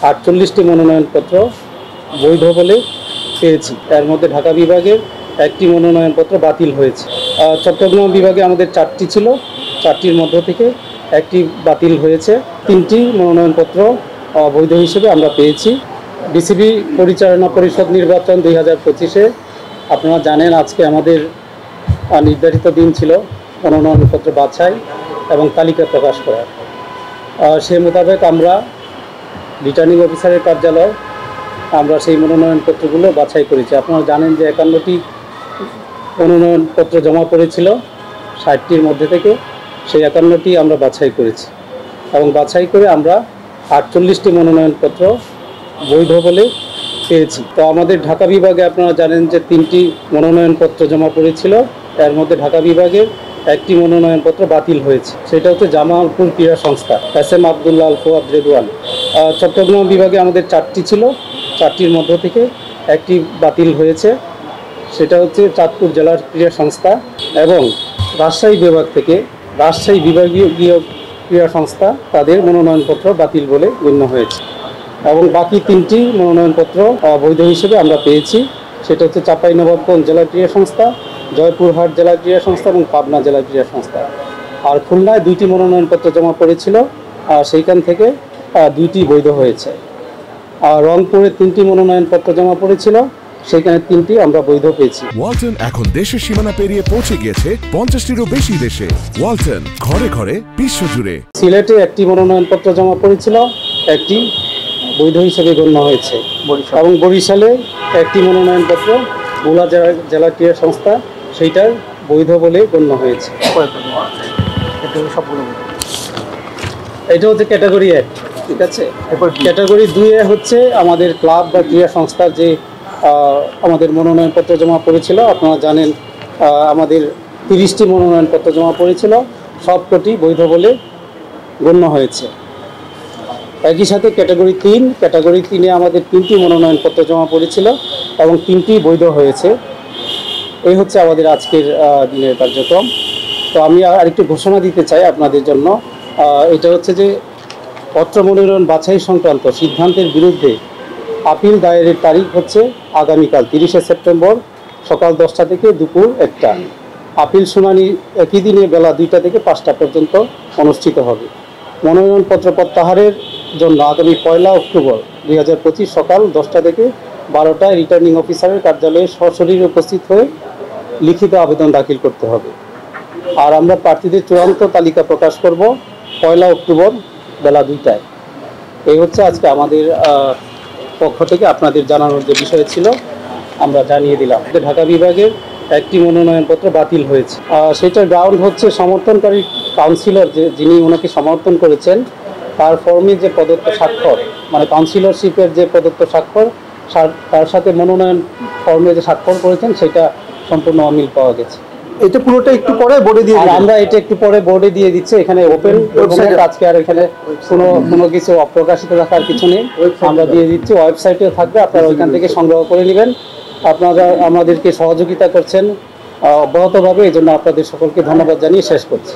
48টি মনোনয়নপত্র বৈধ বলে পেয়েছি। এর মধ্যে ঢাকা বিভাগের একটি মনোনয়নপত্র বাতিল হয়েছে। চট্টগ্রাম বিভাগে আমাদের 4টি ছিল, 4টির মধ্য থেকে একটি বাতিল হয়েছে। 3টি মনোনয়নপত্র বৈধ হিসেবে আমরা পেয়েছি। বিসিবি পরিচালনা পরিষদ নির্বাচন 2025-এ আপনারা জানেন আজকে আমাদের নির্ধারিত দিন ছিল মনোনয়নপত্র বাছাই এবং তালিকা প্রকাশ করার। সে মোতাবেক আমরা রিটার্নিং অফিসারের কার্যালয় আমরা সেই মনোনয়নপত্রগুলো বাছাই করেছি। আপনারা জানেন যে 51টি মনোনয়নপত্র জমা পড়েছিল 60টির মধ্যে থেকে, সেই 51টি আমরা বাছাই করেছি এবং বাছাই করে আমরা 48টি মনোনয়নপত্র বৈধ বলে পেয়েছি। তো আমাদের ঢাকা বিভাগে আপনারা জানেন যে 3টি মনোনয়নপত্র জমা পড়েছিল, এর মধ্যে ঢাকা বিভাগের একটি মনোনয়নপত্র বাতিল হয়েছে, সেটা হচ্ছে জামালপুর ক্রীড়া সংস্থা এস.এম. আবদুল্লাহ আল ফুয়াদ রেদওয়ান। চট্টগ্রাম বিভাগে আমাদের 4টি ছিল, 4টির মধ্য থেকে একটি বাতিল হয়েছে, সেটা হচ্ছে চাঁদপুর জেলার ক্রীড়া সংস্থা। এবং রাজশাহী বিভাগ থেকে রাজশাহী বিভাগীয় ক্রীড়া সংস্থা তাদের মনোনয়নপত্র বাতিল বলে গণ্য হয়েছে। এবং বাকি 3টি মনোনয়নপত্র বৈধ হিসেবে আমরা পেয়েছি, সেটা হচ্ছে চাঁপাইনবাবগঞ্জ জেলা ক্রীড়া সংস্থা, জয়পুরহাট জেলা ক্রীড়া সংস্থা এবং পাবনা জেলা ক্রীড়া সংস্থা। আর খুলনায় 2টি মনোনয়নপত্র জমা পড়েছিল, সেইখান থেকে 2টি বৈধ হয়েছে। আর রংপুরে 3টি মনোনয়নপত্র জমা পড়েছিল, সেখানে 3টি আমরা বৈধ পেয়েছি। ওয়ালটন এখন দেশের সীমানা পেরিয়ে পৌঁছে গিয়েছে 50টিরও বেশি দেশে। ওয়ালটন, ঘরে ঘরে বিশ্বজুড়ে। সিলেটে একটি মনোনয়নপত্র জমা পড়েছিল, একটি বৈধ হিসেবে গণ্য হয়েছে। এবং বরিশালে একটি মনোনয়নপত্র ভোলা জেলা ক্রীড়া সংস্থা সেইটার বৈধ বলে গণ্য হয়েছে। এটা হচ্ছে ক্যাটাগরি 1, ঠিক আছে। ক্যাটাগরি 2-এ হচ্ছে আমাদের ক্লাব বা ক্রীড়া সংস্থার যে আমাদের মনোনয়নপত্র জমা পড়েছিল। আপনারা জানেন আমাদের 30টি মনোনয়নপত্র জমা পড়েছিল, সবকটি বৈধ বলে গণ্য হয়েছে। একই সাথে ক্যাটাগরি 3-এ আমাদের 3টি মনোনয়নপত্র জমা পড়েছিল এবং 3টি বৈধ হয়েছে। এই হচ্ছে আমাদের আজকের দিনের কার্যক্রম। তো আমি আরেকটু ঘোষণা দিতে চাই আপনাদের জন্য, এটা হচ্ছে যে পত্র মনোনয়ন বাছাই সংক্রান্ত সিদ্ধান্তের বিরুদ্ধে আপিল দায়েরের তারিখ হচ্ছে আগামীকাল 30শে সেপ্টেম্বর সকাল 10টা থেকে দুপুর 1টা। আপিল শুনানি একই দিনে বেলা 2টা থেকে 5টা পর্যন্ত অনুষ্ঠিত হবে। মনোনয়নপত্র প্রত্যাহারের জন্য আগামী 1 অক্টোবর 2025 সকাল 10টা থেকে 12টায় রিটার্নিং অফিসারের কার্যালয়ে সশরীরে উপস্থিত হয়ে লিখিত আবেদন দাখিল করতে হবে। আর আমরা প্রার্থীদের চূড়ান্ত তালিকা প্রকাশ করব 1 অক্টোবর বেলা 2টায়। এই হচ্ছে আজকে আমাদের পক্ষ থেকে আপনাদের জানানোর যে বিষয় ছিল আমরা জানিয়ে দিলাম। ঢাকা বিভাগের একটি মনোনয়নপত্র বাতিল হয়েছে, সেটার গ্রাউন্ড হচ্ছে সমর্থনকারী কাউন্সিলর যিনি ওনাকে সমর্থন করেছেন তার ফর্মে যে প্রদত্ত স্বাক্ষর, মানে কাউন্সিলরশিপের যে প্রদত্ত স্বাক্ষর, তার সাথে মনোনয়ন ফর্মে যে স্বাক্ষর করেছেন সেটা সম্পূর্ণ অমিল পাওয়া গেছে। এটা পুরোটা একটু পরে বোর্ডে দিয়ে দিই। আমরা এটা একটু পরে বোর্ডে দিয়ে দিচ্ছি। এখানে ওপেন ওয়েবসাইট আজকে আর এখানে কোনো কিছু অপ্রকাশিত রাখার কিছু নেই, আমরা দিয়ে দিচ্ছি। ওয়েবসাইটেও থাকবে, আপনারা ওইখান থেকে সংগ্রহ করে নেবেন। আপনারা আমাদেরকে সহযোগিতা করছেন অব্যাহতভাবে, এই জন্য আপনাদের সকলকে ধন্যবাদ জানিয়ে শেষ করছি।